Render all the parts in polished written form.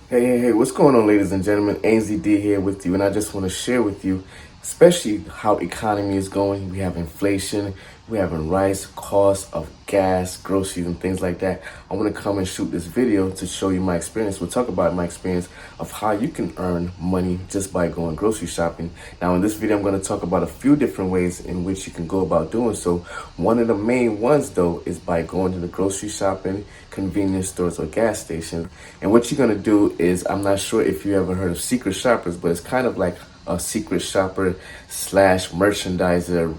Hey, what's going on, ladies and gentlemen? Ainsley D here with you, and I just want to share with you, especially how economy is going. We have inflation, we having rise costs of gas, groceries, and things like that. I want to come and shoot this video to show you my experience. We'll talk about my experience of how you can earn money just by going grocery shopping. Now, in this video, I'm going to talk about a few different ways in which you can go about doing so. One of the main ones, though, is by going to the grocery shopping, convenience stores, or gas stations. And what you're going to do is, I'm not sure if you ever heard of secret shoppers, but it's kind of like a secret shopper slash merchandiser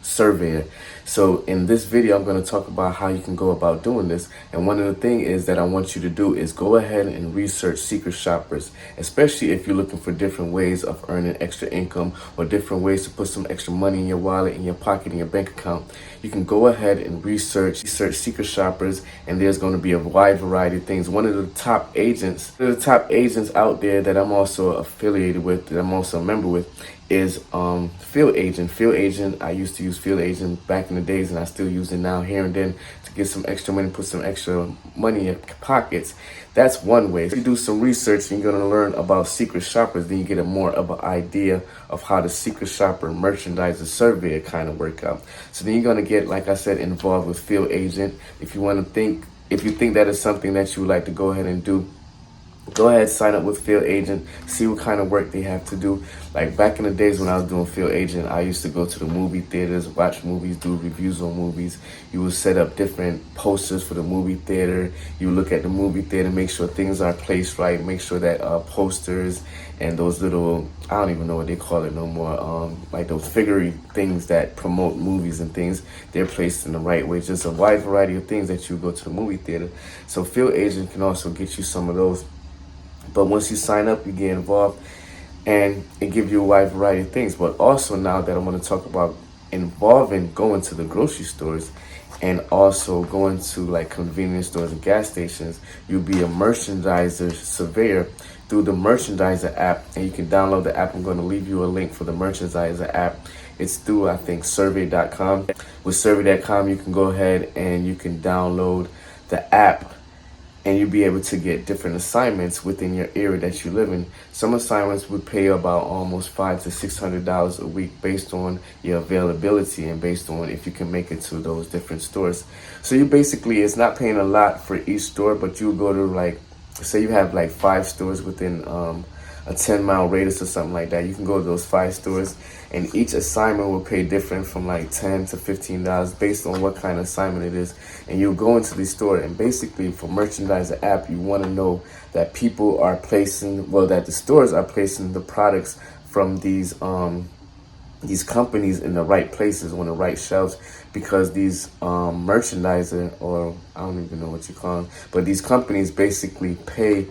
surveyor. So in this video, I'm going to talk about how you can go about doing this. And one of the things is that I want you to do is go ahead and research secret shoppers, especially if you're looking for different ways of earning extra income or different ways to put some extra money in your wallet, in your pocket, in your bank account. You can go ahead and research secret shoppers, and there's going to be a wide variety of things. One of the top agents out there that I'm also affiliated with, that I'm also a member with, is Field Agent. Field Agent, I used to use Field Agent back in the days, and I still use it now here and then to get some extra money, put some extra money in your pockets. That's one way. If you do some research and you're going to learn about secret shoppers, then you get a more of an idea of how the secret shopper merchandiser survey kind of work out. So then you're going to get, like I said, involved with Field Agent. If you think that is something that you would like to go ahead and do, go ahead, sign up with Field Agent, see what kind of work they have to do. Like back in the days when I was doing Field Agent, I used to go to the movie theaters, watch movies, do reviews on movies. You would set up different posters for the movie theater. You look at the movie theater, make sure things are placed right, make sure that posters and those little, I don't even know what they call it no more, like those figurine things that promote movies and things, they're placed in the right way. Just a wide variety of things that you go to the movie theater. So Field Agent can also get you some of those. But once you sign up, you get involved, and it gives you a wide variety of things. But also now that I want to talk about involving going to the grocery stores and also going to like convenience stores and gas stations, you'll be a merchandiser surveyor through the merchandiser app. And you can download the app. I'm going to leave you a link for the merchandiser app. It's through, I think, survey.com. With survey.com, you can go ahead and you can download the app, and you'll be able to get different assignments within your area that you live in. Some assignments would pay about almost $500 to $600 a week based on your availability and based on if you can make it to those different stores. So you basically, it's not paying a lot for each store, but you go to, like, say you have like 5 stores within a 10-mile radius or something like that. You can go to those 5 stores, and each assignment will pay different from like $10 to $15 based on what kind of assignment it is. And you'll go into the store, and basically for merchandiser app, you want to know that people are placing, well, that the stores are placing the products from these companies in the right places on the right shelves, because these merchandiser, or I don't even know what you call them, but these companies basically pay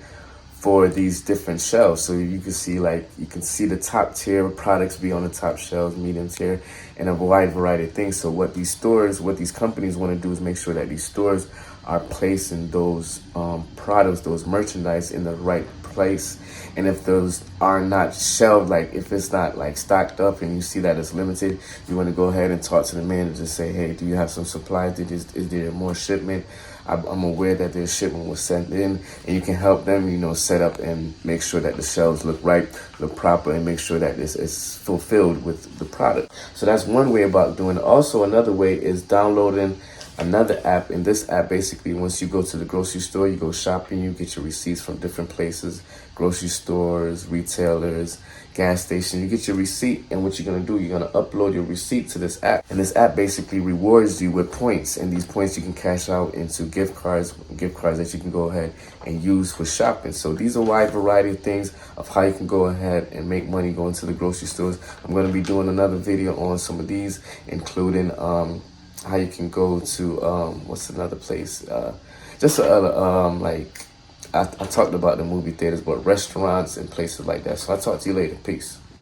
for these different shelves. So you can see, like, you can see the top tier products be on the top shelves, medium tier, and a wide variety of things. So what these companies want to do is make sure that these stores are placing those products, those merchandise in the right place. And if those are not shelved, like if it's not like stocked up and you see that it's limited, you want to go ahead and talk to the manager and say, hey, do you have some supplies? Is there more shipment? I'm aware that their shipment was sent in, and you can help them, set up and make sure that the shelves look right, look proper, and make sure that it's fulfilled with the product. So that's one way about doing it. Also, another way is downloading another app. In this app, basically, once you go to the grocery store, you go shopping, you get your receipts from different places, grocery stores, retailers, gas stations. You get your receipt, and what you're going to do, you're going to upload your receipt to this app. And this app basically rewards you with points, and these points you can cash out into gift cards that you can go ahead and use for shopping. So these are a wide variety of things of how you can go ahead and make money going to the grocery stores. I'm going to be doing another video on some of these, including how you can go to what's another place, like I talked about the movie theaters, but restaurants and places like that. So I'll talk to you later. Peace.